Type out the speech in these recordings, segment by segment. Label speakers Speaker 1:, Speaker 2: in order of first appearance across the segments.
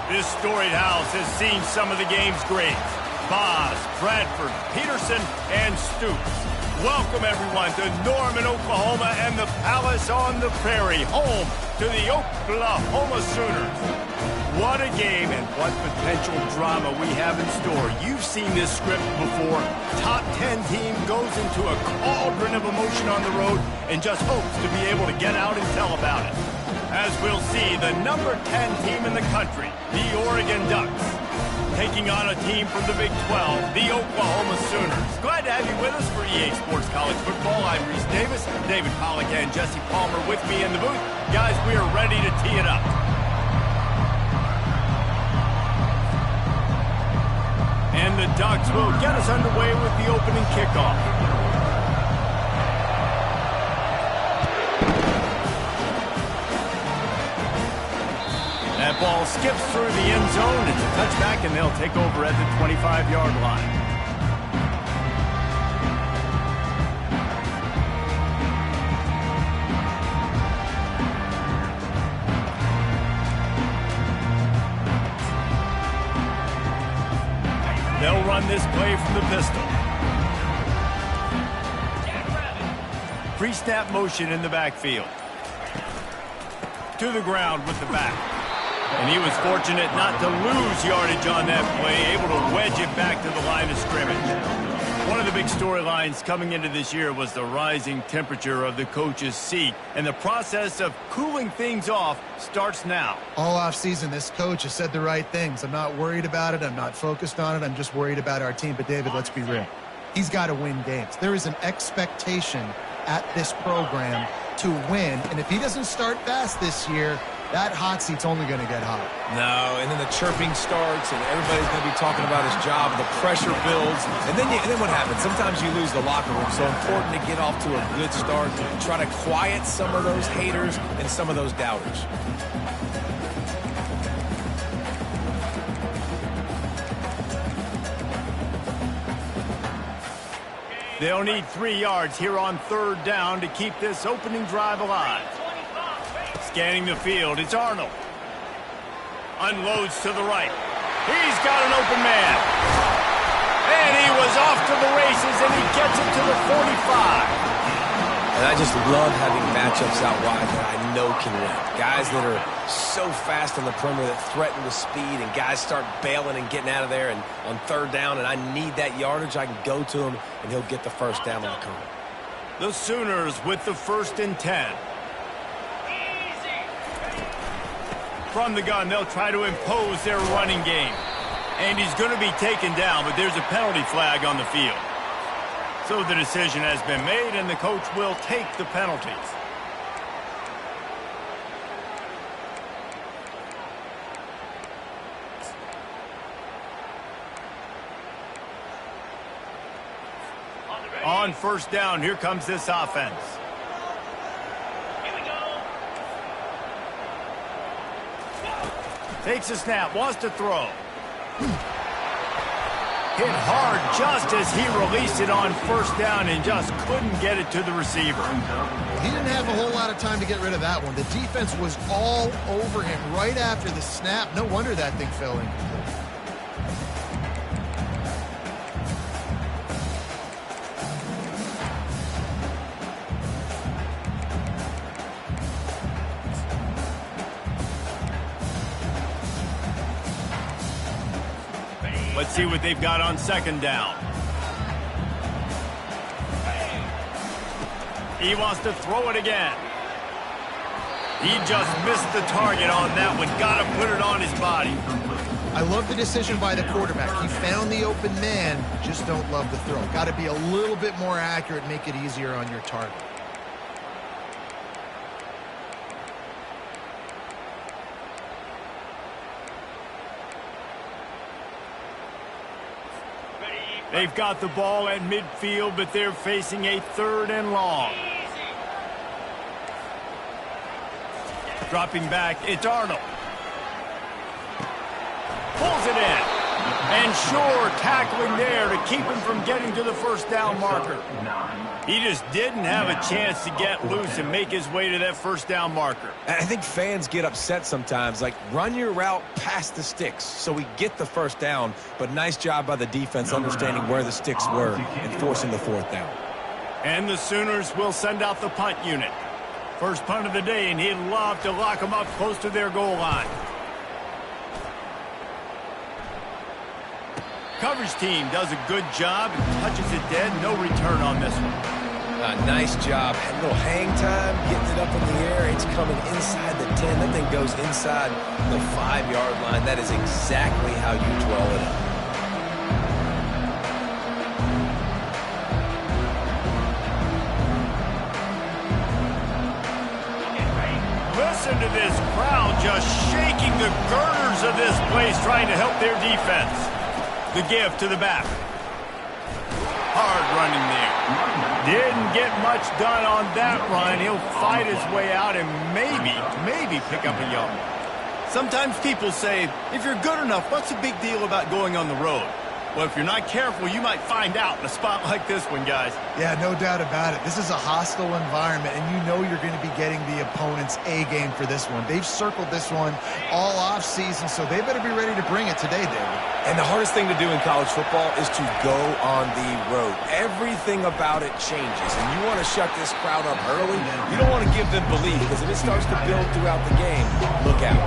Speaker 1: This storied house has seen some of the game's greats. Boz, Bradford, Peterson, and Stoops. Welcome, everyone, to Norman, Oklahoma, and the Palace on the Prairie, home to the Oklahoma Sooners. What a game and what potential drama we have in store. You've seen this script before. Top 10 team goes into a cauldron of emotion on the road and just hopes to be able to get out and tell about it. As we'll see, the number 10 team in the country, the Oregon Ducks, taking on a team from the Big 12, the Oklahoma Sooners. Glad to have you with us for EA Sports College Football. I'm Reese Davis, David Pollack and Jesse Palmer with me in the booth. Guys, we are ready to tee it up. And the Ducks will get us underway with the opening kickoff. That ball skips through the end zone. It's a touchback, and they'll take over at the 25-yard line. They'll run this play from the pistol. Pre-snap motion in the backfield. To the ground with the back. And he was fortunate not to lose yardage on that play, able to wedge it back to the line of scrimmage. One of the big storylines coming into this year was the rising temperature of the coach's seat, and the process of cooling things off starts now.
Speaker 2: All offseason, this coach has said the right things. I'm not worried about it. I'm not focused on it. I'm just worried about our team. But, David, let's be real. He's got to win games. There is an expectation at this program to win, and if he doesn't start fast this year, that hot seat's only going to get hot.
Speaker 3: No, and then the chirping starts, and everybody's going to be talking about his job, the pressure builds, and then what happens? Sometimes you lose the locker room, so important to get off to a good start, to try to quiet some of those haters and some of those doubters.
Speaker 1: They'll need 3 yards here on third down to keep this opening drive alive. Scanning the field, it's Arnold. Unloads to the right. He's got an open man. And he was off to the races, and he gets it to the 45.
Speaker 3: And I just love having matchups out wide that I know can win. Guys that are so fast on the perimeter that threaten with speed, and guys start bailing and getting out of there. And on third down, and I need that yardage, I can go to him, and he'll get the first down on the corner.
Speaker 1: The Sooners with the 1st and 10. From the gun, they'll try to impose their running game. And he's going to be taken down, but there's a penalty flag on the field. So the decision has been made, and the coach will take the penalties. On first down, here comes this offense. Takes a snap, wants to throw. Hit hard just as he released it on first down and just couldn't get it to the receiver.
Speaker 2: He didn't have a whole lot of time to get rid of that one. The defense was all over him right after the snap. No wonder that thing fell in.
Speaker 1: Let's see what they've got on second down. He wants to throw it again. He just missed the target on that one. Got to put it on his body.
Speaker 2: I love the decision by the quarterback. He found the open man, just don't love the throw. Got to be a little bit more accurate, make it easier on your target.
Speaker 1: They've got the ball at midfield, but they're facing a 3rd and long. Dropping back, it's Arnold. Pulls it in. And sure, tackling there to keep him from getting to the first down marker. He just didn't have a chance to get loose and make his way to that first down marker.
Speaker 3: I think fans get upset sometimes, like run your route past the sticks so we get the first down, but nice job by the defense understanding where the sticks were and forcing the fourth down.
Speaker 1: And the Sooners will send out the punt unit. First punt of the day, and he'd love to lock them up close to their goal line. Coverage team does a good job and touches it dead. No return on this one.
Speaker 3: Nice job. Had a little hang time, getting it up in the air. It's coming inside the 10. That thing goes inside the 5-yard line. That is exactly how you draw it up.
Speaker 1: Listen to this crowd just shaking the girders of this place, trying to help their defense. The give to the back. Hard running there. Didn't get much done on that run. He'll fight his way out and maybe pick up a yard. Sometimes people say, if you're good enough, what's the big deal about going on the road? Well, if you're not careful, you might find out in a spot like this one, guys.
Speaker 2: Yeah, no doubt about it. This is a hostile environment, and you know you're going to be getting the opponent's A-game for this one. They've circled this one all off-season, so they better be ready to bring it today, David.
Speaker 3: And the hardest thing to do in college football is to go on the road. Everything about it changes, and you want to shut this crowd up early. You don't want to give them belief, because if it starts to build throughout the game, look out.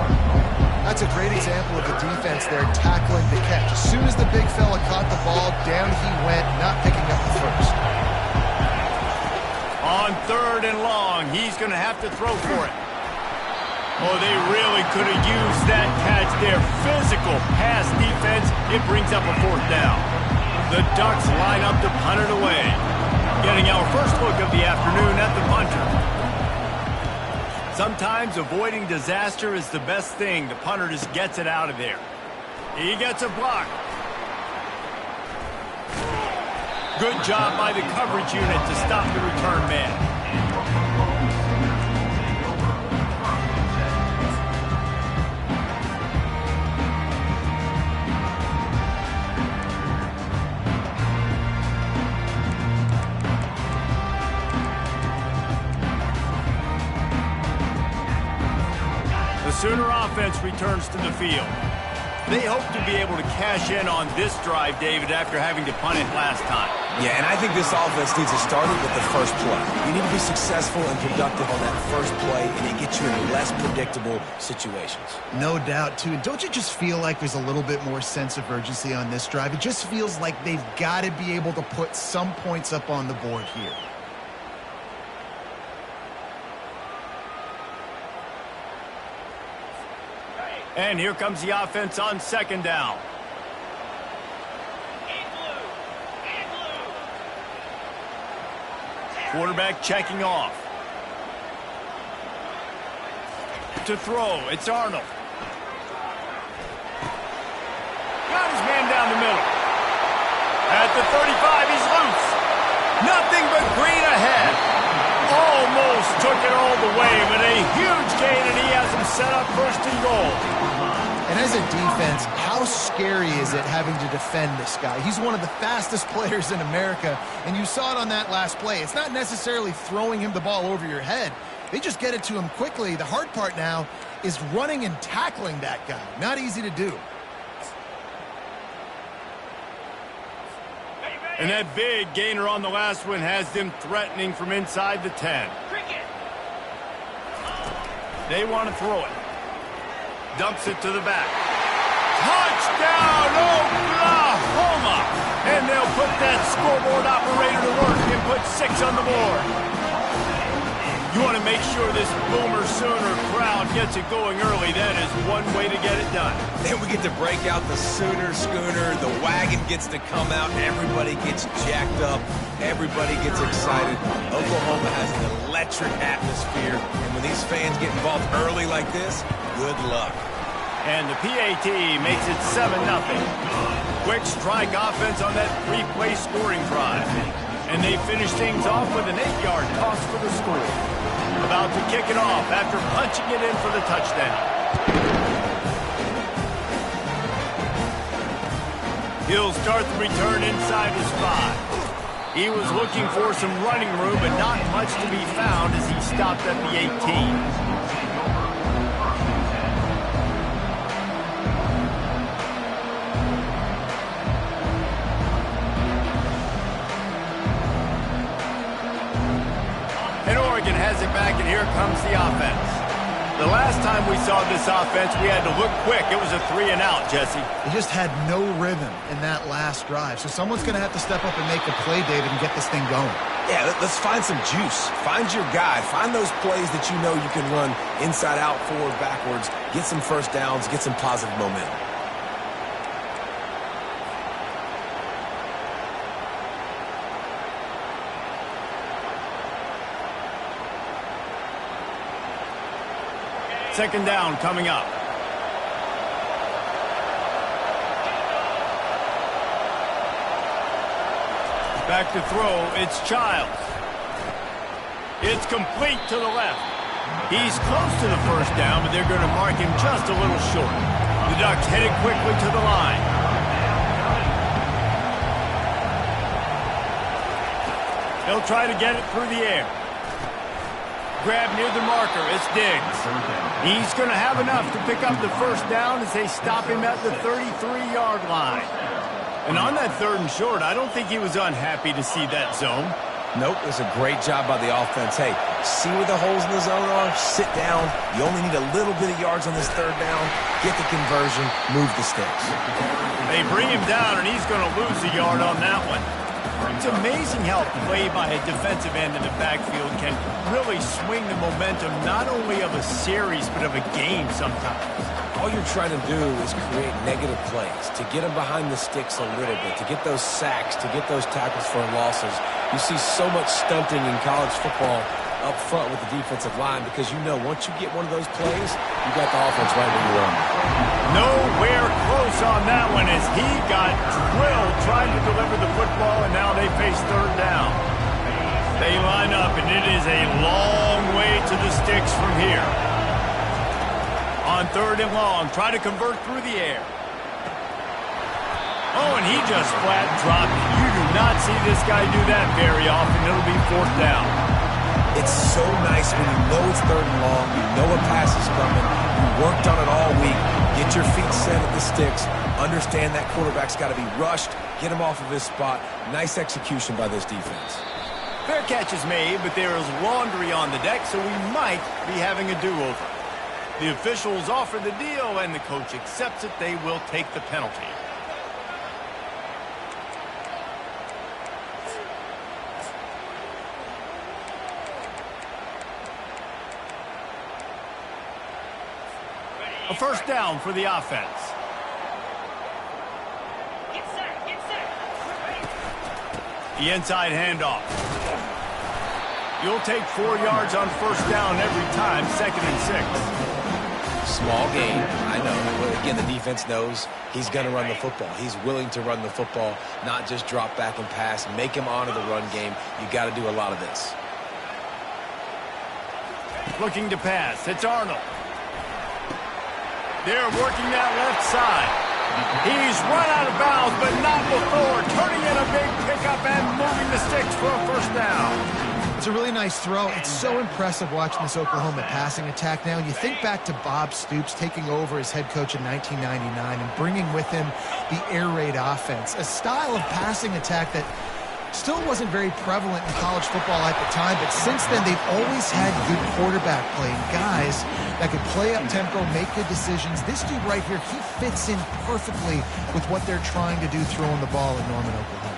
Speaker 2: That's a great example of the defense there tackling the catch. As soon as the big fella caught the ball, down he went, not picking up the first.
Speaker 1: On 3rd and long, he's going to have to throw for it. Oh, they really could have used that catch there. Physical pass defense. It brings up a 4th down. The Ducks line up to punt it away. Getting our first look of the afternoon at the punter. Sometimes avoiding disaster is the best thing. The punter just gets it out of there. He gets a block. Good job by the coverage unit to stop the return man. Sooner offense returns to the field. They hope to be able to cash in on this drive, David, after having to punt it last time.
Speaker 3: Yeah, and I think this offense needs to start it with the first play. You need to be successful and productive on that first play, and it gets you in less predictable situations.
Speaker 2: No doubt, too. And don't you just feel like there's a little bit more sense of urgency on this drive? It just feels like they've got to be able to put some points up on the board here.
Speaker 1: And here comes the offense on 2nd down. Quarterback checking off. To throw, it's Arnold. Got his man down the middle. At the 35, he's loose. Nothing but green ahead. Almost took it all the way, but a huge gain, and he has him set up 1st and goal.
Speaker 2: And as a defense, how scary is it having to defend this guy? He's one of the fastest players in America, and you saw it on that last play. It's not necessarily throwing him the ball over your head. They just get it to him quickly. The hard part now is running and tackling that guy. Not easy to do.
Speaker 1: And that big gainer on the last one has them threatening from inside the 10. They want to throw it. Dumps it to the back. Touchdown, Oklahoma! And they'll put that scoreboard operator to work and put 6 on the board. You want to make sure this Boomer Sooner crowd gets it going early. That is one way to get it done.
Speaker 3: Then we get to break out the Sooner schooner. The wagon gets to come out. Everybody gets jacked up. Everybody gets excited. Oklahoma has an electric atmosphere. And when these fans get involved early like this, good luck.
Speaker 1: And the PAT makes it 7-0. Quick strike offense on that 3-play scoring drive. And they finish things off with an 8-yard toss for the score. About to kick it off after punching it in for the touchdown. He'll start the return inside his 5. He was looking for some running room, but not much to be found as he stopped at the 18. And Oregon has it back, and here comes the offense. The last time we saw this offense, we had to look quick. It was a 3-and-out, Jesse.
Speaker 2: He just had no rhythm in that last drive. So someone's going to have to step up and make a play, David, and get this thing going.
Speaker 3: Yeah, let's find some juice. Find your guy. Find those plays that you know you can run inside out, forward, backwards. Get some first downs. Get some positive momentum.
Speaker 1: Second down coming up. Back to throw, it's Childs. It's complete to the left. He's close to the first down, but they're going to mark him just a little short. The Ducks headed quickly to the line. They'll try to get it through the air. Grab near the marker, it's Diggs. He's going to have enough to pick up the first down as they stop him at the 33-yard line. And on that 3rd and short, I don't think he was unhappy to see that zone.
Speaker 3: Nope, it was a great job by the offense. Hey, see where the holes in the zone are? Sit down. You only need a little bit of yards on this 3rd down. Get the conversion, move the sticks.
Speaker 1: They bring him down, and he's going to lose a yard on that one. It's amazing how play by a defensive end in the backfield can really swing the momentum not only of a series but of a game sometimes.
Speaker 3: All you're trying to do is create negative plays, to get them behind the sticks a little bit, to get those sacks, to get those tackles for losses. You see so much stunting in college football up front with the defensive line because you know once you get one of those plays, you got the offense right where you want.
Speaker 1: Nowhere close on that one as he got drilled trying to deliver the football, and now they face 3rd down. They line up, and it is a long way to the sticks from here. On 3rd and long, try to convert through the air. Oh, and he just flat dropped it. You do not see this guy do that very often. It'll be 4th down.
Speaker 3: It's so nice when you know it's 3rd and long, you know a pass is coming, you worked on it all week, get your feet set at the sticks, understand that quarterback's got to be rushed, get him off of his spot. Nice execution by this defense.
Speaker 1: Fair catch is made, but there is laundry on the deck, so we might be having a do-over. The officials offer the deal, and the coach accepts it. They will take the penalty. A first down for the offense. The inside handoff. You'll take 4 yards on first down every time, 2nd and 6.
Speaker 3: Small gain, I know. But again, the defense knows he's going to run the football. He's willing to run the football, not just drop back and pass. Make him honor the run game. You got to do a lot of this.
Speaker 1: Looking to pass. It's Arnold. They're working that left side. He's run out of bounds, but not before. Turning in a big pickup and moving the sticks for a first down.
Speaker 2: It's a really nice throw. It's so impressive watching this Oklahoma passing attack now. You think back to Bob Stoops taking over as head coach in 1999 and bringing with him the air raid offense, a style of passing attack that still wasn't very prevalent in college football at the time, but since then they've always had good quarterback play, guys that could play up tempo, make good decisions. This dude right here, he fits in perfectly with what they're trying to do throwing the ball in Norman, Oklahoma.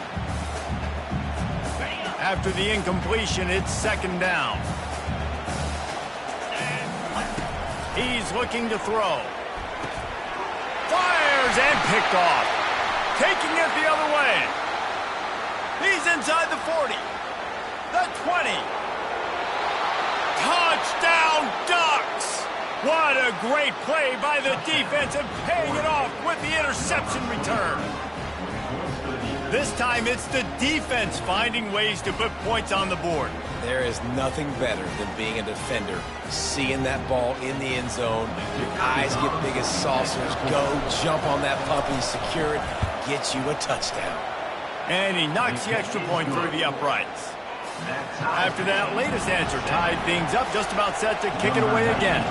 Speaker 1: After the incompletion, it's 2nd down. He's looking to throw. Fires and picked off. Taking it the other way. He's inside the 40. The 20. Touchdown, Ducks! What a great play by the defense and paying it off with the interception return. This time it's the defense finding ways to put points on the board.
Speaker 3: There is nothing better than being a defender, seeing that ball in the end zone, your eyes get big as saucers, go jump on that puppy, secure it, get you a touchdown.
Speaker 1: And he knocks the extra point through the uprights. After that latest answer tied things up, just about set to kick it away again.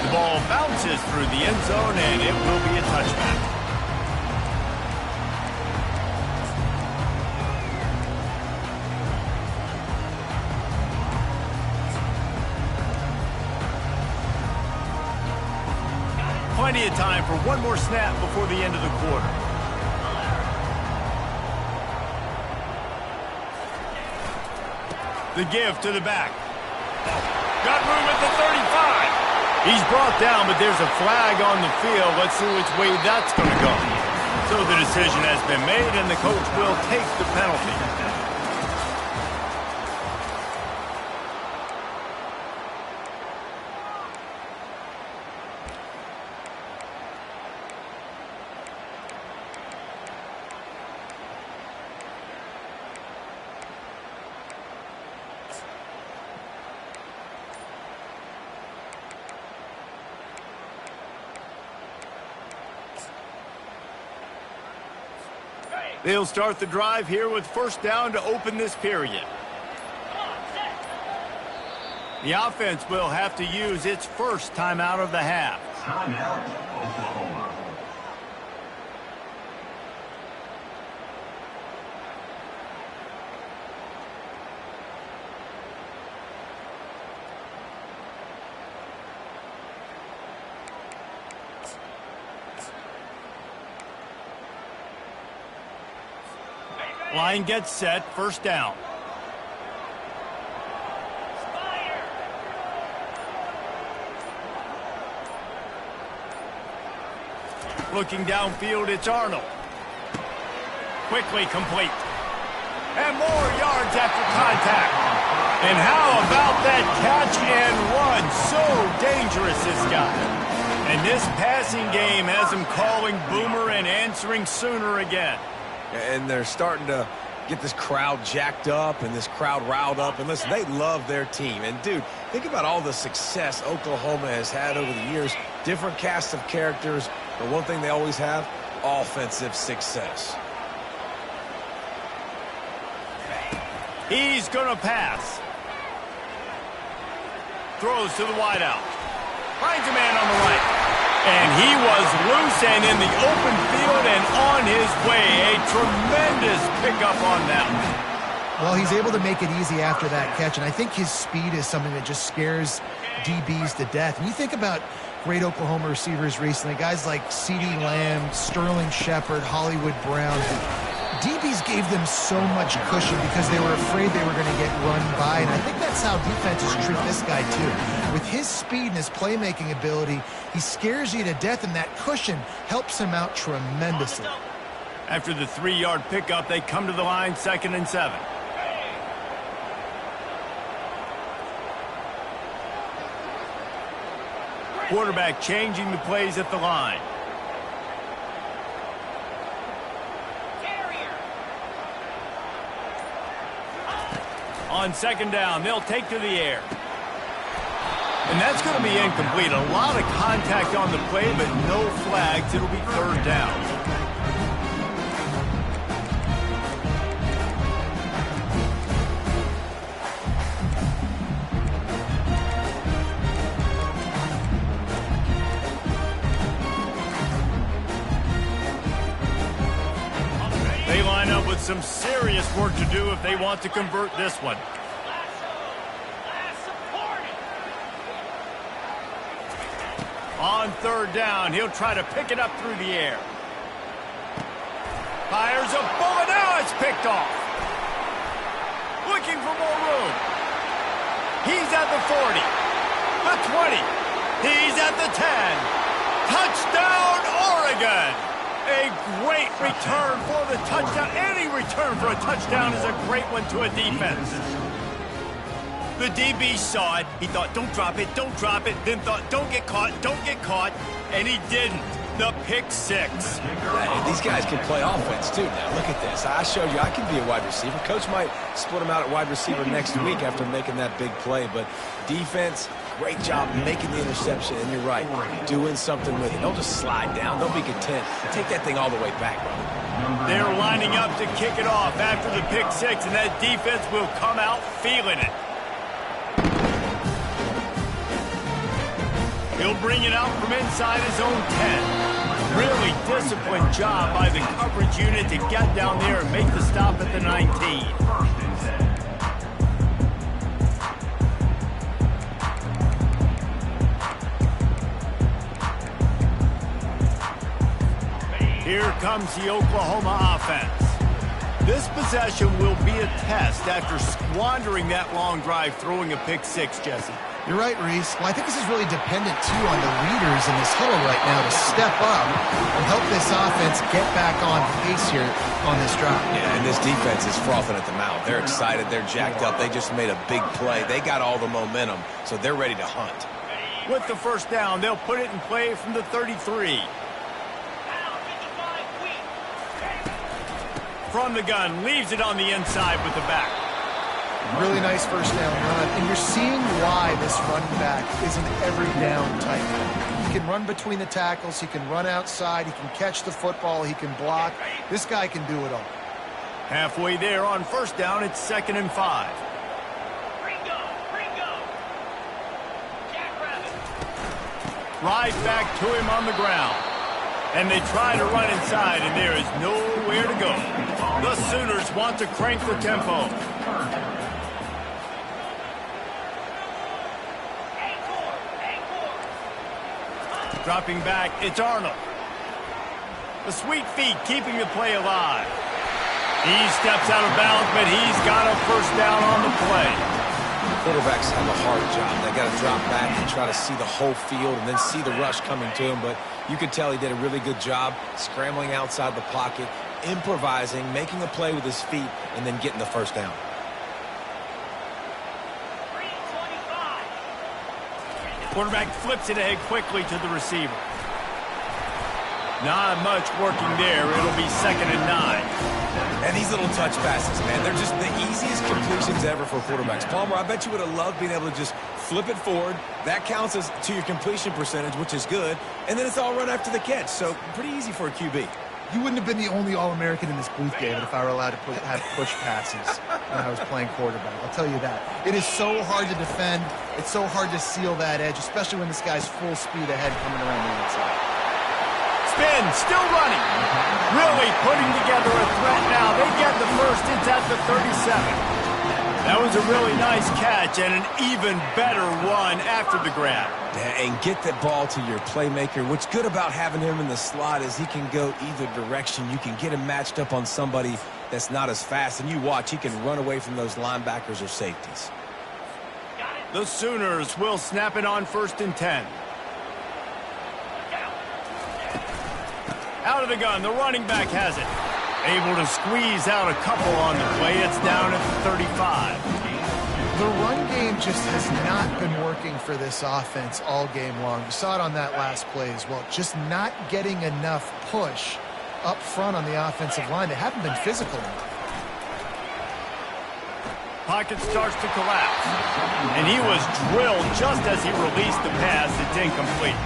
Speaker 1: The ball bounces through the end zone, and it will be a touchback. Plenty of time for one more snap before the end of the quarter. The give to the back. Got room at the 35. He's brought down, but there's a flag on the field. Let's see which way that's going to go. So the decision has been made, and the coach will take the penalty. They'll start the drive here with first down to open this period. The offense will have to use its first timeout of the half.
Speaker 4: Timeout, Oklahoma.
Speaker 1: Line gets set, first down. Looking downfield, it's Arnold. Quickly complete. And more yards after contact. And how about that catch and run? So dangerous, this guy. And this passing game has him calling boomer and answering sooner again.
Speaker 3: And they're starting to get this crowd jacked up and this crowd riled up. And listen, they love their team. And, dude, think about all the success Oklahoma has had over the years. Different casts of characters. But one thing they always have, offensive success.
Speaker 1: He's going to pass. Throws to the wideout. Finds a man on the right. And he was loose and in the open field and on his way. A tremendous pickup on that one.
Speaker 2: Well, he's able to make it easy after that catch, and I think his speed is something that just scares DBs to death. When you think about great Oklahoma receivers recently, guys like CeeDee Lamb, Sterling Shepard, Hollywood Brown, DBs gave them so much cushion because they were afraid they were going to get run by, and I think that's how defenses treat this guy too. With his speed and his playmaking ability, he scares you to death, and that cushion helps him out tremendously.
Speaker 1: After the 3-yard pickup, they come to the line, 2nd and 7. Quarterback changing the plays at the line. On 2nd down, they'll take to the air. And that's going to be incomplete. A lot of contact on the play, but no flags. It'll be 3rd down. They line up with some serious work to do if they want to convert this one. On 3rd down, he'll try to pick it up through the air. Fires a bullet. Now it's picked off. Looking for more room. He's at the 40. The 20. He's at the 10. Touchdown, Oregon. A great return for the touchdown. Any return for a touchdown is a great one to a defense. The DB saw it. He thought, don't drop it, don't drop it. Then thought, don't get caught, and he didn't. The pick 6.
Speaker 3: Hey, these guys can play offense, too. Now, look at this. I showed you I can be a wide receiver. Coach might split him out at wide receiver next week after making that big play. But defense, great job making the interception, and you're right, doing something with it. Don't just slide down. Don't be content. Take that thing all the way back.
Speaker 1: They're lining up to kick it off after the pick six, and that defense will come out feeling it. He'll bring it out from inside his own 10. Really disciplined job by the coverage unit to get down there and make the stop at the 19. Here comes the Oklahoma offense. This possession will be a test after squandering that long drive throwing a pick six, Jesse.
Speaker 2: You're right, Reese. Well, I think this is really dependent, too, on the leaders in this huddle right now to step up and help this offense get back on pace here on this drive.
Speaker 3: Yeah, and this defense is frothing at the mouth. They're excited. They're jacked up. They just made a big play. They got all the momentum, so they're ready to hunt.
Speaker 1: With the first down, they'll put it in play from the 33. From the gun, leaves it on the inside with the back.
Speaker 2: Really nice first down run, and you're seeing why this running back is an every down type. He can run between the tackles, he can run outside, he can catch the football, he can block. This guy can do it all.
Speaker 1: Halfway there on first down, it's 2nd and 5. Right back to him on the ground. And they try to run inside, and there is nowhere to go. The Sooners want to crank the tempo. Dropping back, it's Arnold. The sweet feet keeping the play alive. He steps out of bounds, but he's got a first down on the play.
Speaker 3: Quarterbacks have a hard job. They got to drop back and try to see the whole field and then see the rush coming to him. But you could tell he did a really good job scrambling outside the pocket, improvising, making a play with his feet, and then getting the first down.
Speaker 1: Quarterback flips it ahead quickly to the receiver. Not much working there. It'll be 2nd and 9.
Speaker 3: And these little touch passes, man, they're just the easiest completions ever for quarterbacks. Palmer, I bet you would have loved being able to just flip it forward. That counts as to your completion percentage, which is good. And then it's all run after the catch. So pretty easy for a QB.
Speaker 2: You wouldn't have been the only All-American in this booth, David, if I were allowed to have push passes when I was playing quarterback. I'll tell you that. It is so hard to defend. It's so hard to seal that edge, especially when this guy's full speed ahead coming around the outside.
Speaker 1: Spin, still running. Really putting together a threat now. They get the first. It's at the 37. That was a really nice catch and an even better run after the grab.
Speaker 3: Yeah, and get that ball to your playmaker. What's good about having him in the slot is he can go either direction. You can get him matched up on somebody that's not as fast, and you watch, he can run away from those linebackers or safeties.
Speaker 1: The Sooners will snap it on 1st and 10. Out of the gun, the running back has it. Able to squeeze out a couple on the play. It's down at the 35.
Speaker 2: The run game just has not been working for this offense all game long. You saw it on that last play as well. Just not getting enough push up front on the offensive line. They haven't been physical enough.
Speaker 1: Pocket starts to collapse. And he was drilled just as he released the pass. It's incomplete.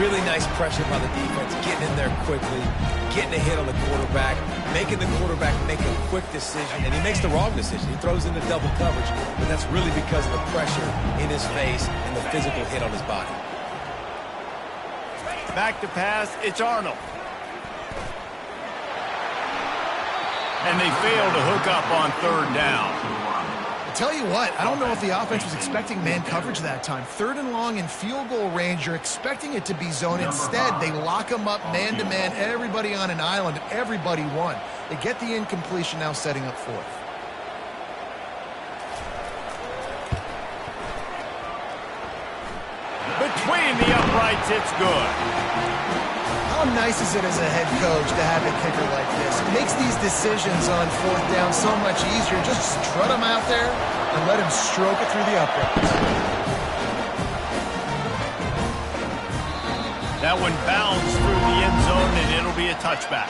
Speaker 3: Really nice pressure by the defense, getting in there quickly, getting a hit on the quarterback, making the quarterback make a quick decision, and he makes the wrong decision. He throws into double coverage, but that's really because of the pressure in his face and the physical hit on his body.
Speaker 1: Back to pass, it's Arnold. And they fail to hook up on 3rd down.
Speaker 2: Tell you what, I don't know if the offense was expecting man coverage that time. 3rd and long in field goal range, you're expecting it to be zone. Instead, they lock them up man-to-man, everybody on an island, everybody won. They get the incompletion, now setting up 4th.
Speaker 1: Between the uprights, it's good.
Speaker 2: How nice is it as a head coach to have a kicker like this? It makes these decisions on 4th down so much easier. Just strut him out there and let him stroke it through the uprights.
Speaker 1: That one bounds through the end zone, and it'll be a touchback.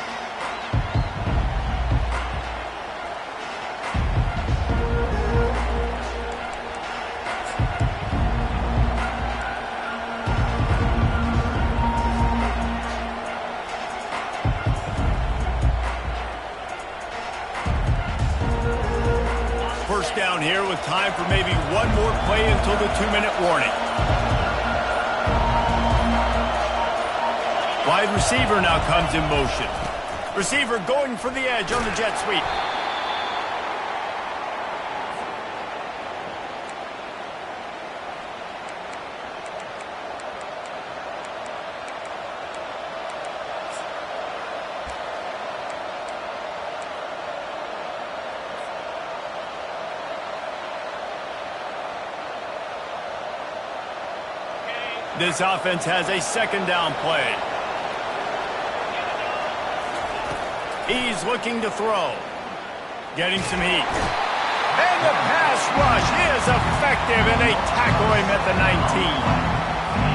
Speaker 1: first down here with time for maybe one more play until the 2-minute warning. Wide receiver now comes in motion. Receiver going for the edge on the jet sweep. This offense has a second down play. He's looking to throw. Getting some heat. And the pass rush is effective, and they tackle him at the 19.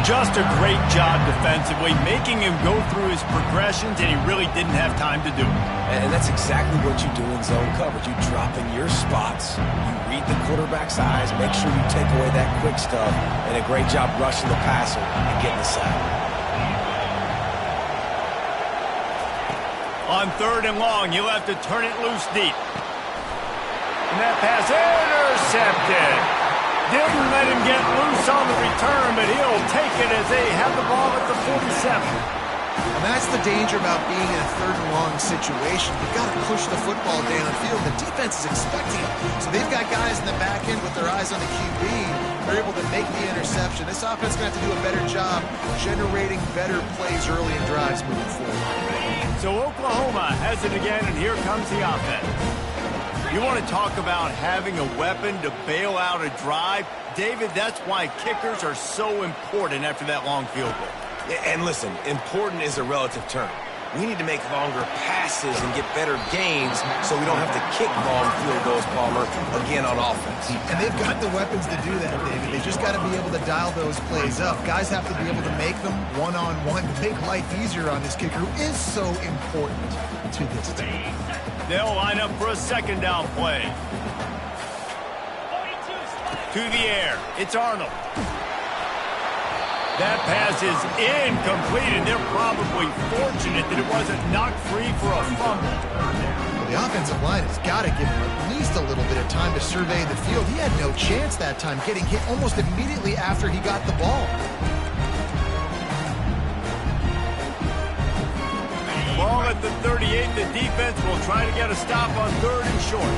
Speaker 1: Just a great job defensively, making him go through his progressions, and he really didn't have time to do it.
Speaker 3: And that's exactly what you do in zone coverage. You drop in your spots, you read the quarterback's eyes, make sure you take away that quick stuff, and a great job rushing the passer and getting the sack.
Speaker 1: On 3rd and long, you'll have to turn it loose deep. And that pass intercepted. Didn't let him get loose on the return, but he'll take it as they have the ball at the 47.
Speaker 2: And that's the danger about being in a 3rd and long situation. You've got to push the football downfield. The defense is expecting it. So they've got guys in the back end with their eyes on the QB. They're able to make the interception. This offense is going to have to do a better job generating better plays early in drives moving forward.
Speaker 1: So Oklahoma has it again, and here comes the offense. You want to talk about having a weapon to bail out a drive? David, that's why kickers are so important after that long field goal.
Speaker 3: And listen, important is a relative term. We need to make longer passes and get better gains so we don't have to kick long field goals, Palmer, again on offense.
Speaker 2: And they've got the weapons to do that, David. They just got to be able to dial those plays up. Guys have to be able to make them one-on-one to make life easier on this kicker, who is so important to this team.
Speaker 1: They'll line up for a 2nd down play. To the air. It's Arnold. That pass is incomplete, and they're probably fortunate that it wasn't knocked free for a fumble.
Speaker 2: Well, the offensive line has got to give him at least a little bit of time to survey the field. He had no chance that time, getting hit almost immediately after he got the ball.
Speaker 1: Ball at the 38. The defense will try to get a stop on 3rd and short.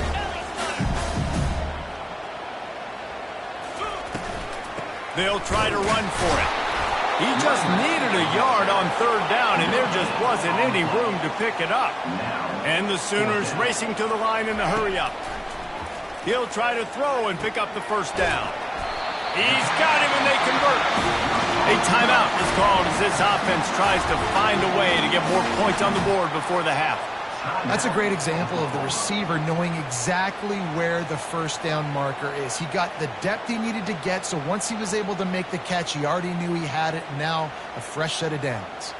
Speaker 1: They'll try to run for it. He just needed a yard on 3rd down, and there just wasn't any room to pick it up. And the Sooners racing to the line in the hurry-up. He'll try to throw and pick up the 1st down. He's got him, and they convert. A timeout is called as this offense tries to find a way to get more points on the board before the half.
Speaker 2: That's a great example of the receiver knowing exactly where the 1st down marker is. He got the depth he needed to get, so once he was able to make the catch, he already knew he had it. Now a fresh set of downs.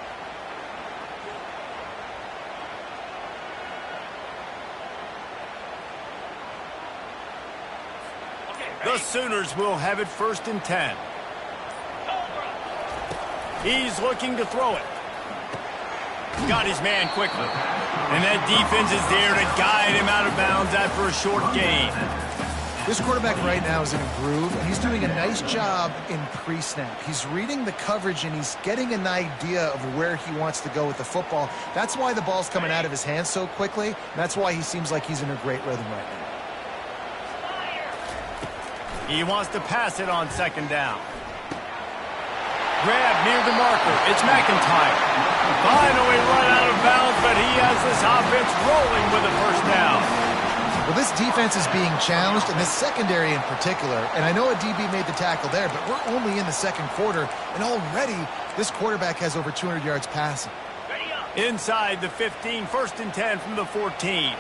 Speaker 1: The Sooners will have it 1st and 10. He's looking to throw it. Got his man quickly. And that defense is there to guide him out of bounds after a short gain.
Speaker 2: This quarterback right now is in a groove, and he's doing a nice job in pre-snap. He's reading the coverage, and he's getting an idea of where he wants to go with the football. That's why the ball's coming out of his hands so quickly. And that's why he seems like he's in a great rhythm right now.
Speaker 1: He wants to pass it on 2nd down. Grab near the marker. It's McIntyre. Finally run out of bounds, but he has this offense rolling with a 1st down.
Speaker 2: Well, this defense is being challenged, and this secondary in particular. And I know a DB made the tackle there, but we're only in the 2nd quarter, and already this quarterback has over 200 yards passing.
Speaker 1: Inside the 15, 1st and 10 from the 14.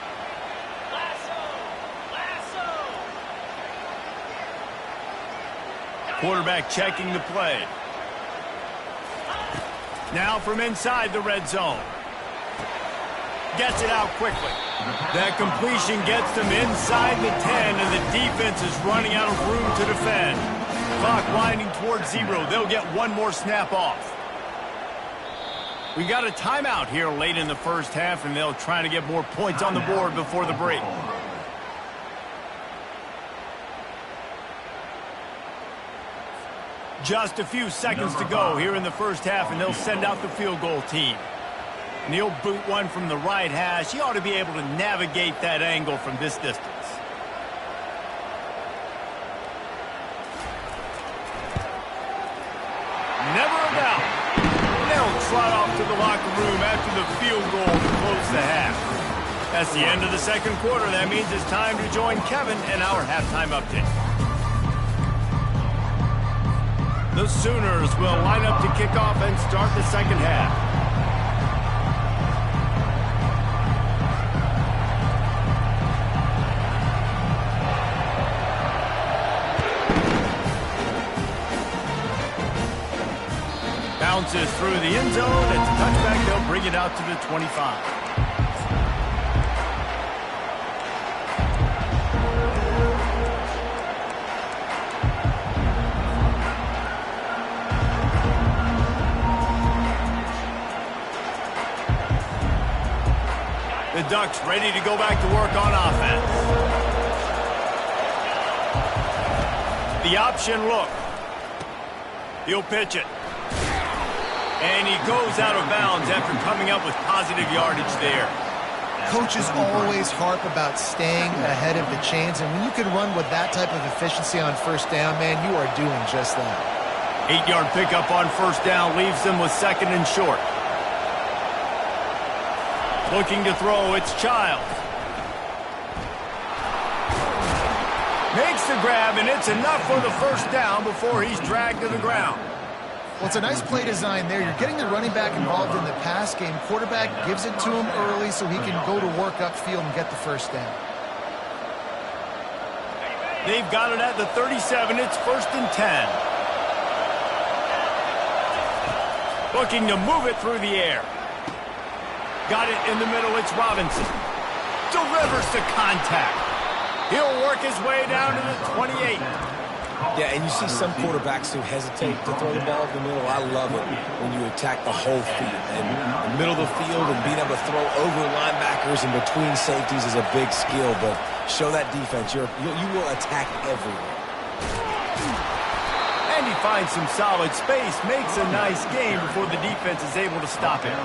Speaker 1: Quarterback checking the play. Now from inside the red zone. Gets it out quickly. That completion gets them inside the 10, and the defense is running out of room to defend. Clock winding towards 0. They'll get one more snap off. We got a timeout here late in the 1st half, and they'll try to get more points on the board before the break. Just a few seconds to go here in the first half, and they'll send out the field goal team. And he'll boot one from the right hash. He ought to be able to navigate that angle from this distance. Never a doubt. They'll trot off to the locker room after the field goal to close the half. That's the end of the second quarter. That means it's time to join Kevin in our halftime update. The Sooners will line up to kick off and start the second half. Bounces through the end zone. It's a touchback. They'll bring it out to the 25. The Ducks ready to go back to work on offense. The option look. He'll pitch it. And he goes out of bounds after coming up with positive yardage there.
Speaker 2: Coaches always harp about staying ahead of the chains, and when you can run with that type of efficiency on first down, man, you are doing just that.
Speaker 1: 8-yard pickup on first down leaves them with second and short. Looking to throw, it's Childs. Makes the grab, and it's enough for the first down before he's dragged to the ground.
Speaker 2: Well, it's a nice play design there. You're getting the running back involved in the pass game. Quarterback gives it to him early so he can go to work upfield and get the first down.
Speaker 1: They've got it at the 37. It's 1st and 10. Looking to move it through the air. Got it in the middle. It's Robinson. Delivers to contact. He'll work his way down to the 28.
Speaker 3: Yeah, and you see some quarterbacks who hesitate to throw the ball in the middle. I love it when you attack the whole field. And the middle of the field and being able to throw over linebackers and between safeties is a big skill. But show that defense. You will attack everywhere.
Speaker 1: And he finds some solid space. Makes a nice game before the defense is able to stop him.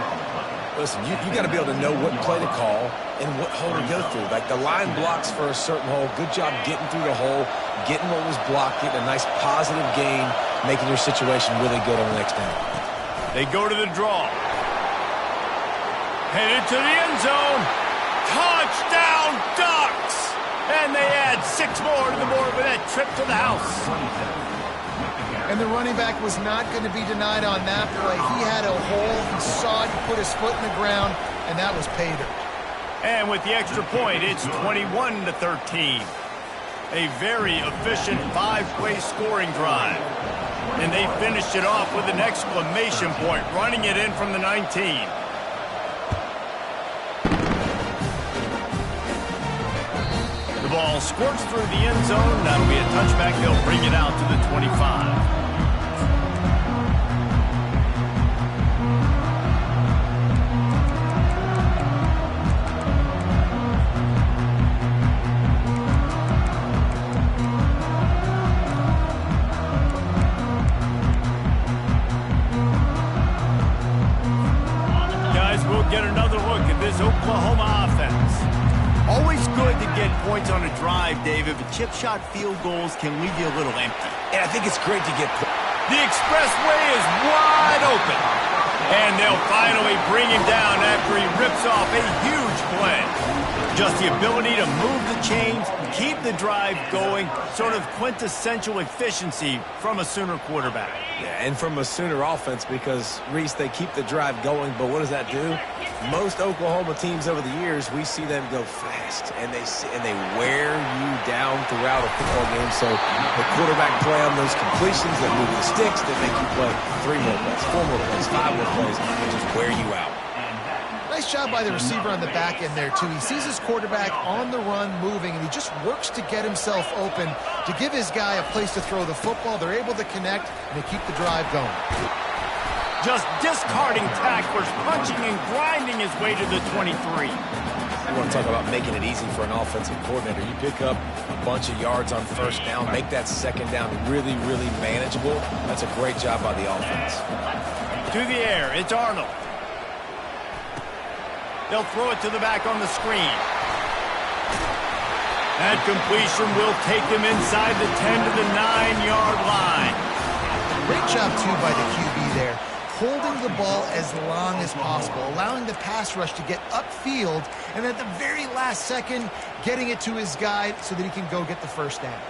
Speaker 3: Listen, you got to be able to know what play to call and what hole to go through. Like the line blocks for a certain hole. Good job getting through the hole, getting what was blocked, getting a nice positive gain, making your situation really good on the next down.
Speaker 1: They go to the draw. Headed to the end zone. Touchdown, Ducks! And they add 6 more to the board with that trip to the house.
Speaker 2: And the running back was not going to be denied on that play. He had a hole. He saw it, he put his foot in the ground, and that was pay dirt.
Speaker 1: And with the extra point, it's 21-13. A very efficient 5-play scoring drive. And they finished it off with an exclamation point, running it in from the 19. The ball squirts through the end zone. That'll be a touchback. They'll bring it out to the 25. Get another look at this Oklahoma offense. Always good to get points on a drive, David, but chip shot field goals can leave you a little empty.
Speaker 3: And I think it's great to get points.
Speaker 1: The expressway is wide open. And they'll finally bring him down after he rips off a huge play. Just the ability to move the chains, keep the drive going, sort of quintessential efficiency from a Sooner quarterback.
Speaker 3: Yeah, and from a Sooner offense because, Reese, they keep the drive going, but what does that do? Most Oklahoma teams over the years, we see them go fast, and they wear you down throughout a football game. So the quarterback play on those completions that move the sticks that make you play 3 more plays, 4 more plays, 5 more plays, and just wear you out.
Speaker 2: Nice job by the receiver on the back end there, too. He sees his quarterback on the run moving, and he just works to get himself open to give his guy a place to throw the football. They're able to connect, and they keep the drive going.
Speaker 1: Just discarding tacklers, punching and grinding his way to the 23.
Speaker 3: You want to talk about making it easy for an offensive coordinator. You pick up a bunch of yards on first down, make that second down really, really manageable. That's a great job by the offense.
Speaker 1: To the air, it's Arnold. They'll throw it to the back on the screen. That completion will take them inside the 10 to the 9-yard line.
Speaker 2: Great job, too, by the QB there. Holding the ball as long as possible, allowing the pass rush to get upfield, and at the very last second, getting it to his guy so that he can go get the first down.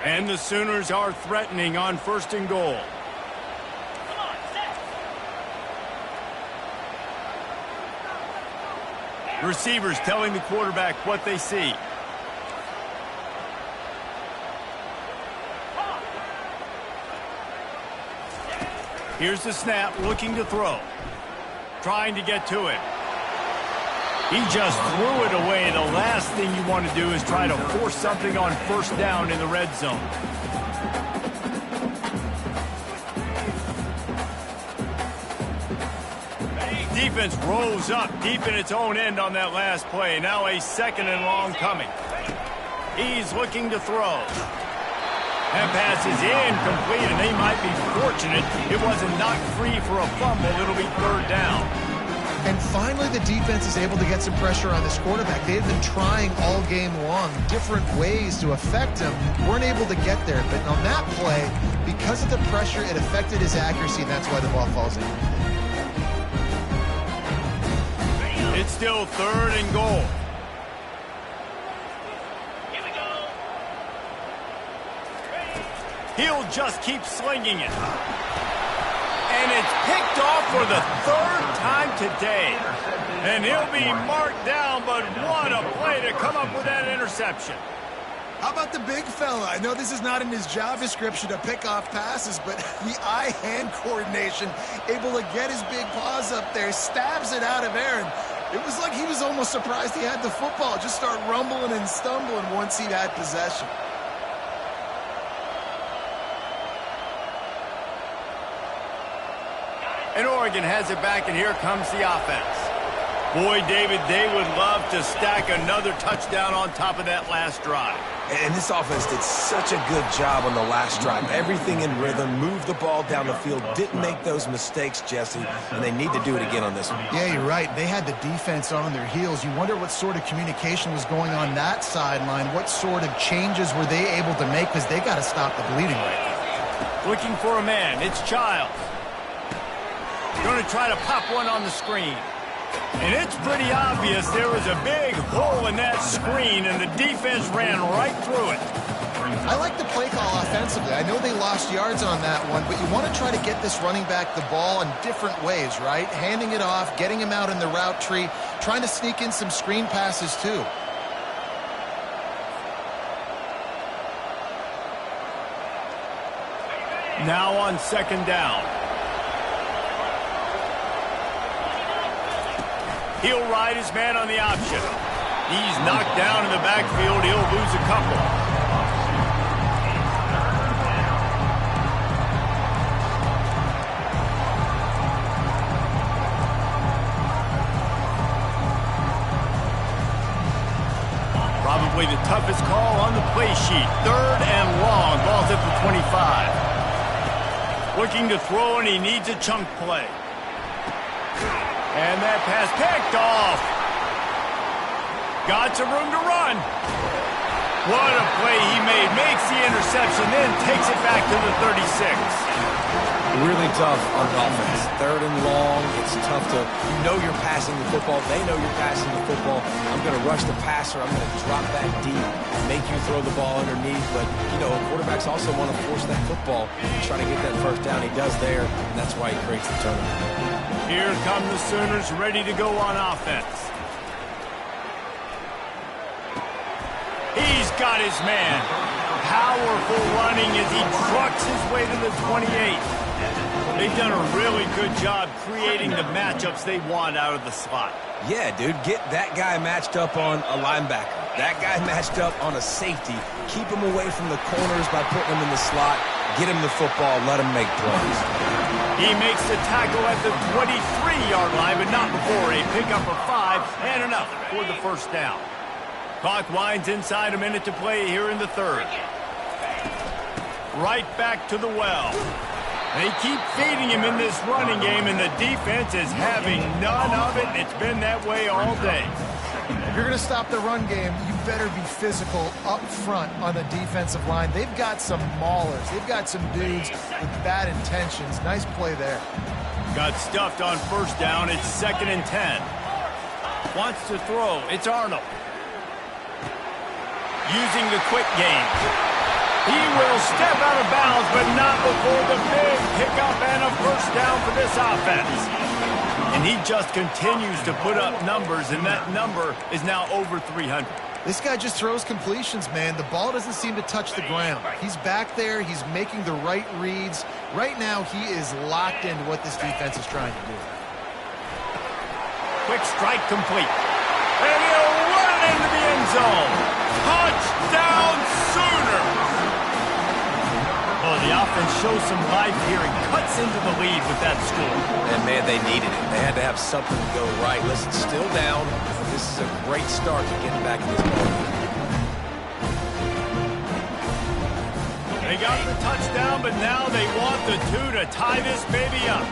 Speaker 1: And the Sooners are threatening on 1st and goal. Receivers telling the quarterback what they see. Here's the snap, looking to throw. Trying to get to it. He just threw it away. The last thing you want to do is try to force something on 1st down in the red zone. Defense rose up deep in its own end on that last play. Now a 2nd and long coming. He's looking to throw. That pass is incomplete, and they might be fortunate it wasn't knocked free for a fumble. It'll be 3rd down.
Speaker 2: And finally, the defense is able to get some pressure on this quarterback. They've been trying all game long different ways to affect him. Weren't able to get there. But on that play, because of the pressure, it affected his accuracy, and that's why the ball falls in.
Speaker 1: It's still 3rd and goal. He'll just keep slinging it. And it's picked off for the 3rd time today. And he'll be marked down, but what a play to come up with that interception.
Speaker 2: How about the big fella? I know this is not in his job description to pick off passes, but the eye-hand coordination, able to get his big paws up there, stabs it out of Aaron. It was like he was almost surprised he had the football. Just start rumbling and stumbling once he had possession.
Speaker 1: And Oregon has it back, and here comes the offense. Boy, David, they would love to stack another touchdown on top of that last drive.
Speaker 3: And this offense did such a good job on the last drive. Everything in rhythm, moved the ball down the field, didn't make those mistakes, Jesse, and they need to do it again on this one.
Speaker 2: Yeah, you're right. They had the defense on their heels. You wonder what sort of communication was going on that sideline. What sort of changes were they able to make, because they got to stop the bleeding right now.
Speaker 1: Looking for a man. It's Childs. Going to try to pop one on the screen. And it's pretty obvious there was a big hole in that screen, and the defense ran right through it.
Speaker 2: I like the play call offensively. I know they lost yards on that one, but you want to try to get this running back the ball in different ways, right? Handing it off, getting him out in the route tree, trying to sneak in some screen passes too.
Speaker 1: Now on 2nd down. He'll ride his man on the option. He's knocked down in the backfield. He'll lose a couple. Probably the toughest call on the play sheet. 3rd and long. Ball's at the 25. Looking to throw, and he needs a chunk play. And that pass picked off. Got some room to run. What a play he made. Makes the interception, then takes it back to the 36.
Speaker 3: Really tough on offense. 3rd and long. It's tough to, you know you're passing the football. They know you're passing the football. I'm going to rush the passer. I'm going to drop back deep, make you throw the ball underneath. But, you know, quarterbacks also want to force that football and try to get that 1st down. He does there, and that's why he creates the turnover.
Speaker 1: Here come the Sooners ready to go on offense. He's got his man. Powerful running as he trucks his way to the 28. They've done a really good job creating the matchups they want out of the slot.
Speaker 3: Yeah, dude, get that guy matched up on a linebacker. That guy matched up on a safety. Keep him away from the corners by putting him in the slot. Get him the football. Let him make plays.
Speaker 1: He makes the tackle at the 23-yard line, but not before a pickup of 5 and enough for the first down. Clock winds inside a minute to play here in the third. Right back to the well. They keep feeding him in this running game, and the defense is having none of it. It's been that way all day.
Speaker 2: If you're going to stop the run game, you better be physical up front on the defensive line. They've got some maulers. They've got some dudes with bad intentions. Nice play there.
Speaker 1: Got stuffed on first down. It's 2nd and 10. Wants to throw. It's Arnold. Using the quick game. He will step out of bounds, but not before the big pickup and a first down for this offense. And he just continues to put up numbers, and that number is now over 300.
Speaker 2: This guy just throws completions, man. The ball doesn't seem to touch the ground. He's back there. He's making the right reads. Right now, he is locked into what this defense is trying to do.
Speaker 1: Quick strike complete. And he'll run into the end zone. Touchdown Sooners! Oh, the offense shows some life here and cuts into the lead with that score.
Speaker 3: And, man, they needed it. They had to have something to go right. Listen, still down. This is a great start to getting back in this ball game.
Speaker 1: They got the touchdown, but now they want the 2 to tie this baby up.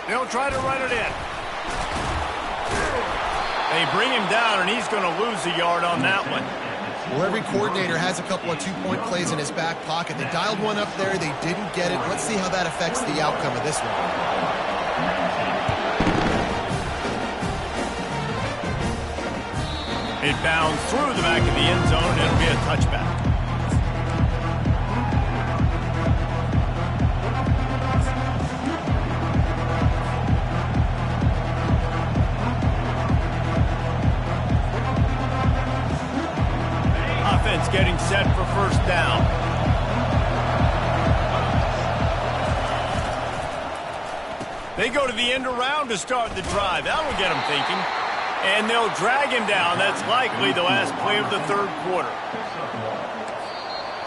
Speaker 1: They'll try to run it in. They bring him down, and he's going to lose a yard on that one.
Speaker 2: Well, every coordinator has a couple of two-point plays in his back pocket. They dialed one up there. They didn't get it. Let's see how that affects the outcome of this one.
Speaker 1: It bounds through the back of the end zone, and it'll be a touchback. Offense getting set for first down. They go to the end around to start the drive. That'll get them thinking. And they'll drag him down. That's likely the last play of the third quarter.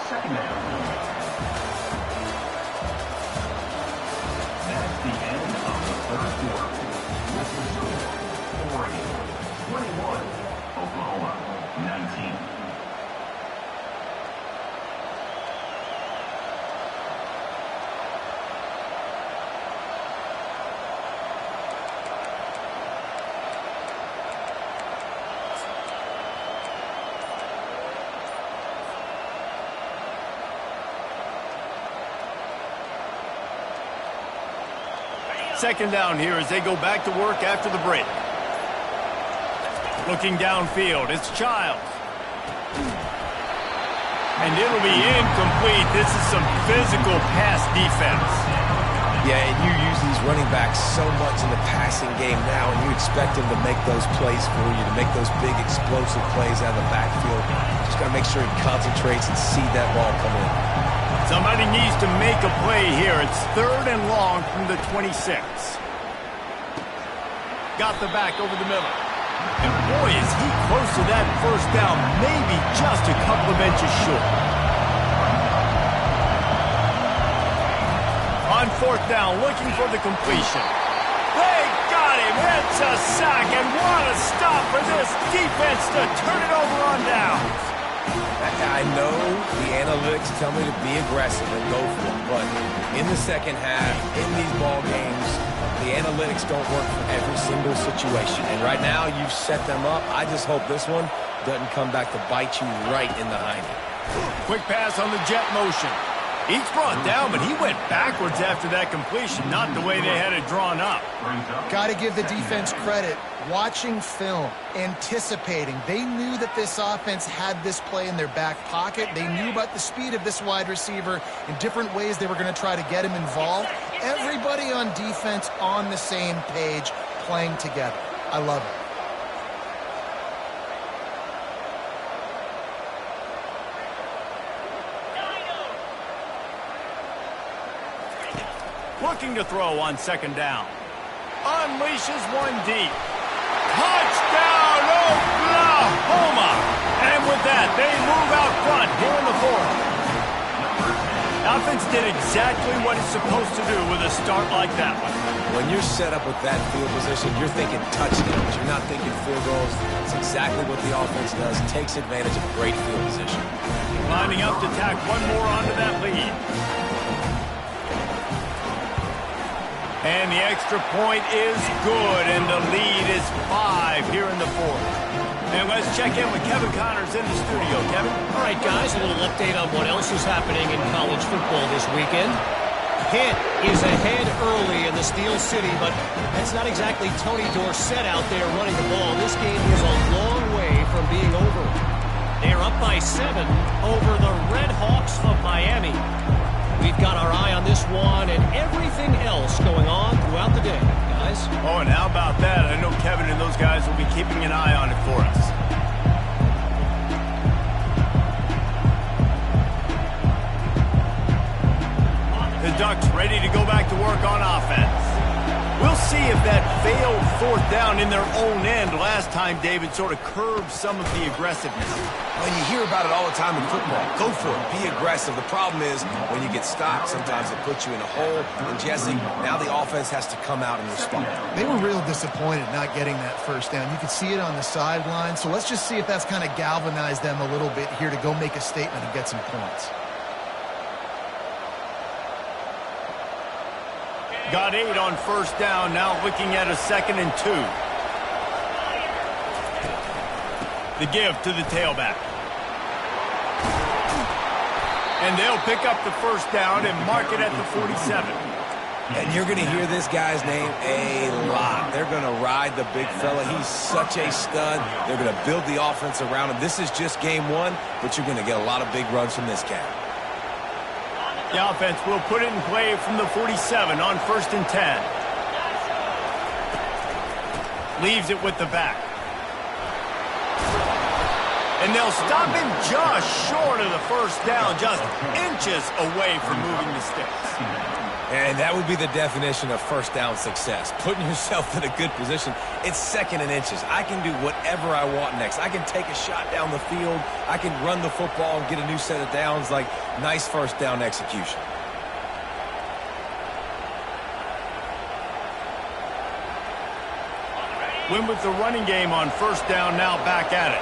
Speaker 4: Second down. That's the end of the third quarter. With the score, Oregon 21, Oklahoma 19.
Speaker 1: Second down here as they go back to work after the break. Looking downfield, it's Childs. And it'll be incomplete. This is some physical pass defense.
Speaker 3: Yeah, and you use these running backs so much in the passing game now, and you expect them to make those plays for you, to make those big explosive plays out of the backfield. Just got to make sure he concentrates and see that ball come in.
Speaker 1: Somebody needs to make a play here. It's 3rd and long from the 26. Got the back over the middle. And boy, is he close to that first down, maybe just a couple of inches short. On 4th down, looking for the completion. They got him. It's a sack, and what a stop for this defense to turn it over on downs.
Speaker 3: I know the analytics tell me to be aggressive and go for it, but in the second half, in these ball games, the analytics don't work for every single situation. And right now, you've set them up. I just hope this one doesn't come back to bite you right in the hind end.
Speaker 1: Quick pass on the jet motion. He's brought down, but he went backwards after that completion, not the way they had it drawn up.
Speaker 2: Got to give the defense credit. Watching film, anticipating. They knew that this offense had this play in their back pocket. They knew about the speed of this wide receiver in different ways they were going to try to get him involved. Everybody on defense on the same page, playing together. I love it.
Speaker 1: Looking to throw on 2nd down. Unleashes one deep. Touchdown, Oklahoma! And with that, they move out front here in the 4th. Offense did exactly what it's supposed to do with a start like that one.
Speaker 3: When you're set up with that field position, you're thinking touchdowns. You're not thinking field goals. It's exactly what the offense does. Takes advantage of great field position.
Speaker 1: Lining up to tack one more onto that lead. And the extra point is good, and the lead is 5 here in the fourth. And let's check in with Kevin Connors in the studio. Kevin?
Speaker 5: All right, guys, a little update on what else is happening in college football this weekend. Pitt is ahead early in the Steel City, but that's not exactly Tony Dorsett out there running the ball. This game is a long way from being over. They're up by 7 over the Red Hawks of Miami. We've got our eye on this one and everything else going on throughout the day, guys.
Speaker 1: Oh, and how about that? I know Kevin and those guys will be keeping an eye on it for us. The Ducks ready to go back to work on offense. We'll see if that failed fourth down in their own end last time, David, sort of curbed some of the aggressiveness.
Speaker 3: Well, you hear about it all the time in football. Go for it. Be aggressive. The problem is when you get stopped, sometimes it puts you in a hole. And, Jesse, now the offense has to come out and respond.
Speaker 2: They were real disappointed not getting that first down. You could see it on the sideline. So let's just see if that's kind of galvanized them a little bit here to go make a statement and get some points.
Speaker 1: Got 8 on first down, now looking at a 2nd and 2. The give to the tailback. And they'll pick up the first down and mark it at the 47.
Speaker 3: And you're going to hear this guy's name a lot. They're going to ride the big fella. He's such a stud. They're going to build the offense around him. This is just game 1, but you're going to get a lot of big runs from this guy.
Speaker 1: The offense will put it in play from the 47 on 1st and 10. Leaves it with the back. And they'll stop him just short of the first down, just inches away from moving the sticks.
Speaker 3: And that would be the definition of first down success. Putting yourself in a good position. It's 2nd and inches. I can do whatever I want next. I can take a shot down the field. I can run the football and get a new set of downs. Like, nice first down execution.
Speaker 1: Win with the running game on first down, now back at it.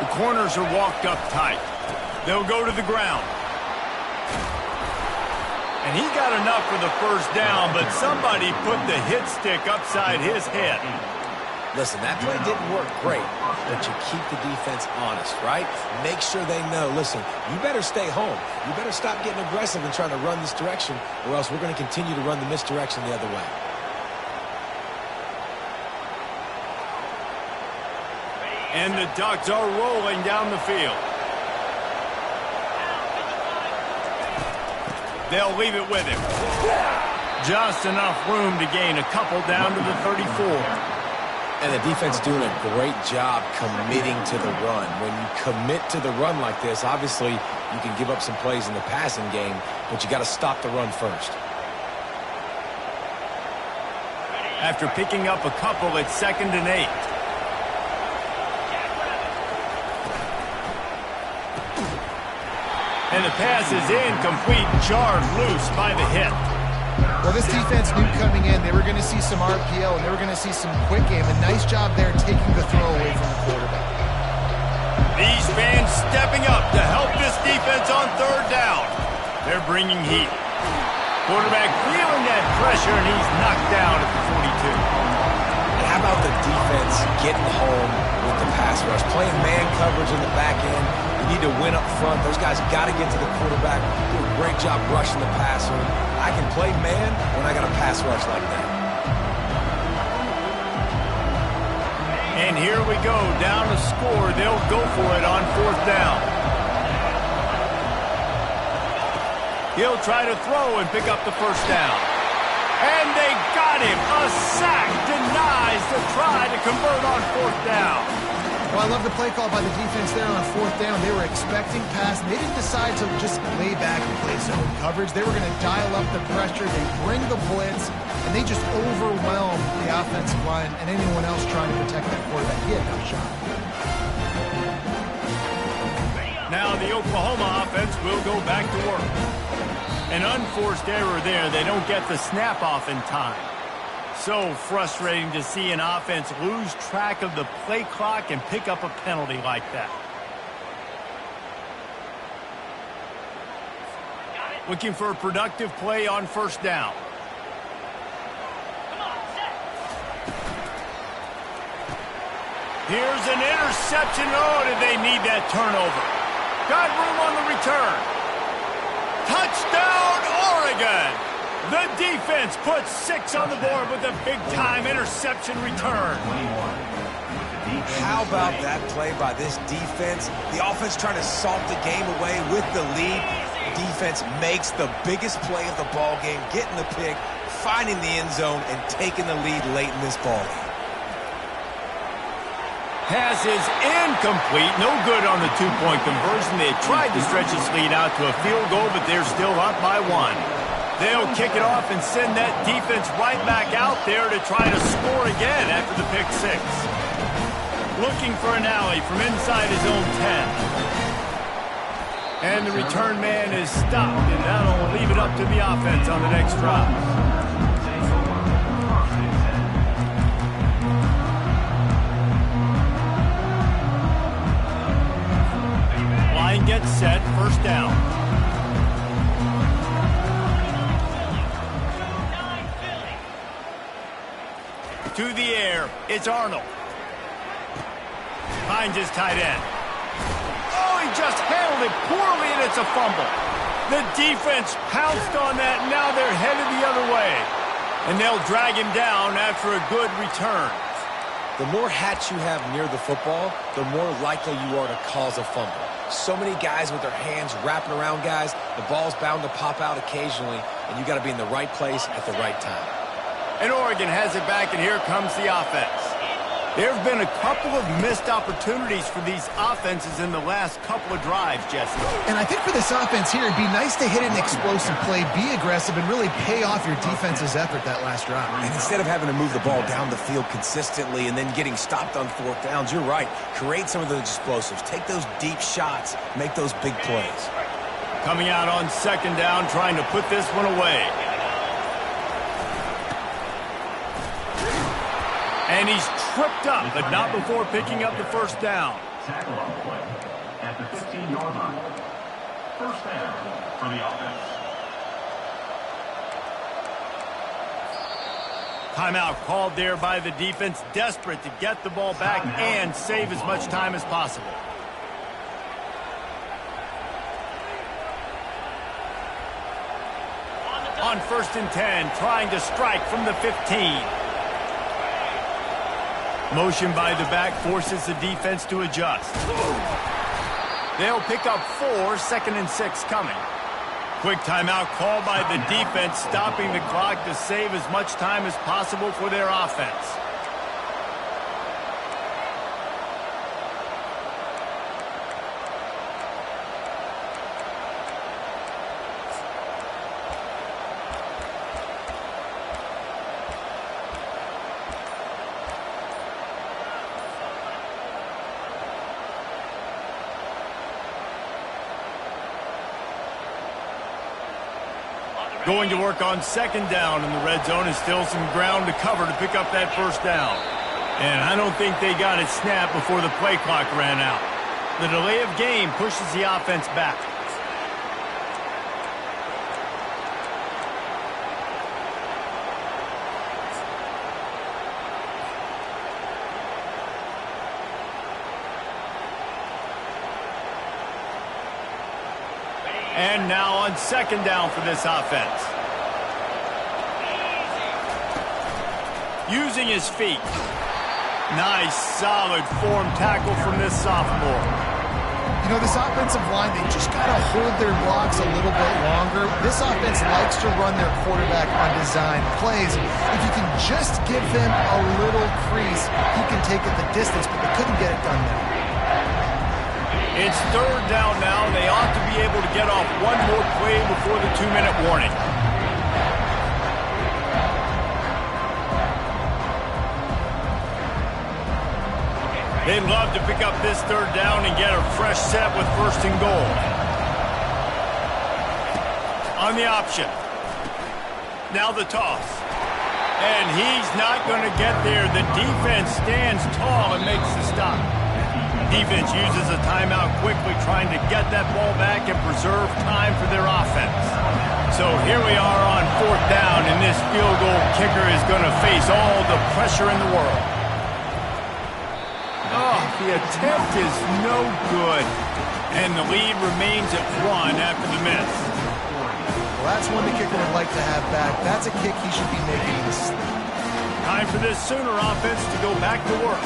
Speaker 1: The corners are walked up tight. They'll go to the ground. And he got enough for the first down, but somebody put the hit stick upside his head.
Speaker 3: Listen, that play didn't work great, but you keep the defense honest, right? Make sure they know, listen, you better stay home. You better stop getting aggressive and trying to run this direction, or else we're going to continue to run the misdirection the other way.
Speaker 1: And the Ducks are rolling down the field. They'll leave it with him. Just enough room to gain a couple down to the 34.
Speaker 3: And the defense doing a great job committing to the run. When you commit to the run like this, obviously you can give up some plays in the passing game, but you got to stop the run first.
Speaker 1: After picking up a couple, it's 2nd and 8. And the pass is incomplete, jarred loose by the hit.
Speaker 2: Well, this defense knew coming in they were going to see some RPO and they were going to see some quick game. A nice job there taking the throw away from the quarterback.
Speaker 1: These fans stepping up to help this defense on third down. They're bringing heat. Quarterback feeling that pressure, and he's knocked down at the 42.
Speaker 3: And how about the defense getting home with the pass rush? Playing man coverage in the back end. You need to win up front. Those guys got to get to the quarterback. Do a great job rushing the passer. I can play man when I got a pass rush like that.
Speaker 1: And here we go, down to score. They'll go for it on fourth down. He'll try to throw and pick up the first down. And they got him. A sack denies to try to convert on fourth down.
Speaker 2: Well, I love the play call by the defense there on fourth down. They were expecting pass, and they didn't decide to just lay back and play zone coverage. They were going to dial up the pressure. They bring the blitz, and they just overwhelmed the offensive line and anyone else trying to protect that quarterback. He had no shot.
Speaker 1: Now the Oklahoma offense will go back to work. An unforced error there. They don't get the snap off in time. So frustrating to see an offense lose track of the play clock and pick up a penalty like that. Looking for a productive play on first down. Here's an interception. Oh, did they need that turnover? Got room on the return. Touchdown, Oregon! The defense puts 6 on the board with a big-time interception return.
Speaker 3: How about that play by this defense? The offense trying to salt the game away with the lead. Defense makes the biggest play of the ball game, getting the pick, finding the end zone, and taking the lead late in this ball game.
Speaker 1: Pass is incomplete. No good on the two-point conversion. They tried to stretch this lead out to a field goal, but they're still up by 1. They'll kick it off and send that defense right back out there to try to score again after the pick 6. Looking for an alley from inside his own 10. And the return man is stopped, and that'll leave it up to the offense on the next drive. Gets set, first down. To the air, it's Arnold. Finds his tight end. Oh, he just handled it poorly, and it's a fumble. The defense pounced on that, and now they're headed the other way. And they'll drag him down after a good return.
Speaker 3: The more hats you have near the football, the more likely you are to cause a fumble. So many guys with their hands wrapping around guys, the ball's bound to pop out occasionally, and you got to be in the right place at the right time.
Speaker 1: And Oregon has it back, and here comes the offense. There have been a couple of missed opportunities for these offenses in the last couple of drives, Jesse.
Speaker 2: And I think for this offense here, it'd be nice to hit an explosive play, be aggressive, and really pay off your defense's effort that last drive.
Speaker 3: And instead of having to move the ball down the field consistently and then getting stopped on 4th downs, you're right. Create some of those explosives. Take those deep shots. Make those big plays.
Speaker 1: Coming out on 2nd down, trying to put this one away. And he's tripped up, but not before picking up the first down.
Speaker 4: Tackle on the play at the 15-yard line. First down for the offense.
Speaker 1: Timeout called there by the defense, desperate to get the ball back and save as much time as possible. On 1st and 10, trying to strike from the 15. Motion by the back forces the defense to adjust. They'll pick up 4, 2nd and 6 coming. Quick timeout called by the defense, stopping the clock to save as much time as possible for their offense. Going to work on 2nd down in the red zone, and still some ground to cover to pick up that first down. And I don't think they got it snapped before the play clock ran out. The delay of game pushes the offense back. And now on 2nd down for this offense. Using his feet. Nice, solid form tackle from this sophomore.
Speaker 2: You know, this offensive line, they just got to hold their blocks a little bit longer. This offense likes to run their quarterback on design plays. If you can just give him a little crease, he can take it the distance, but they couldn't get it done there.
Speaker 1: It's 3rd down now. They ought to be able to get off one more play before the 2-minute warning. They'd love to pick up this third down and get a fresh set with first and goal. On the option. Now the toss. And he's not going to get there. The defense stands tall and makes the stop. Defense uses a timeout quickly, trying to get that ball back and preserve time for their offense. So here we are on fourth down, and this field goal kicker is going to face all the pressure in the world. Oh, the attempt is no good. And the lead remains at 1 after the miss.
Speaker 2: Well, that's one the kicker would like to have back. That's a kick he should be making in his sleep.
Speaker 1: Time for this Sooner offense to go back to work.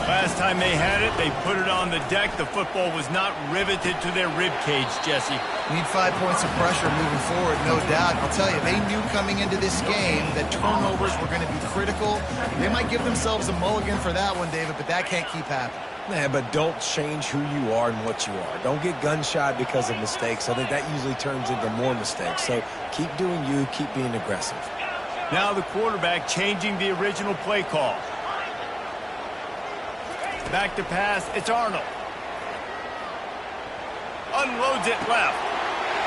Speaker 1: Last time they had it, they put it on the deck. The football was not riveted to their rib cage, Jesse.
Speaker 2: Need 5 points of pressure moving forward, no doubt. I'll tell you, they knew coming into this game that turnovers were going to be critical. They might give themselves a mulligan for that one, David, but that can't keep happening.
Speaker 3: Yeah, but don't change who you are and what you are. Don't get gun-shy because of mistakes. I think that usually turns into more mistakes. So keep doing you, keep being aggressive.
Speaker 1: Now the quarterback changing the original play call. Back to pass, it's Arnold. Unloads it left.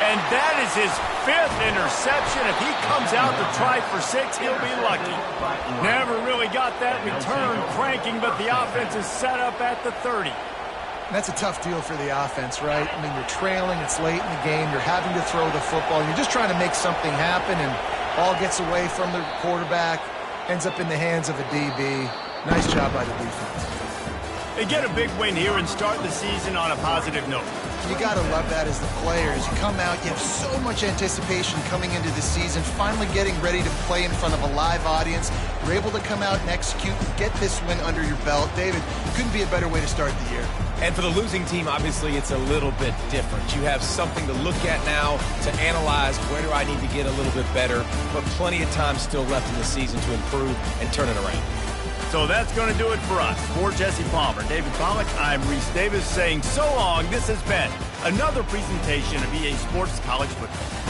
Speaker 1: And that is his 5th interception. If he comes out to try for 6, he'll be lucky. Never really got that return cranking, but the offense is set up at the 30.
Speaker 2: That's a tough deal for the offense, right? I mean, you're trailing, it's late in the game, you're having to throw the football, you're just trying to make something happen, and ball gets away from the quarterback, ends up in the hands of a DB. Nice job by the defense.
Speaker 1: They get a big win here and start the season on a positive note.
Speaker 2: You got to love that as the players. You come out, you have so much anticipation coming into the season, finally getting ready to play in front of a live audience. You're able to come out and execute and get this win under your belt. David, couldn't be a better way to start the year.
Speaker 3: And for the losing team, obviously, it's a little bit different. You have something to look at now to analyze where do I need to get a little bit better, but plenty of time still left in the season to improve and turn it around.
Speaker 1: So that's going to do it for us. For Jesse Palmer, David Pollack, I'm Reese Davis saying so long. This has been another presentation of EA Sports College Football.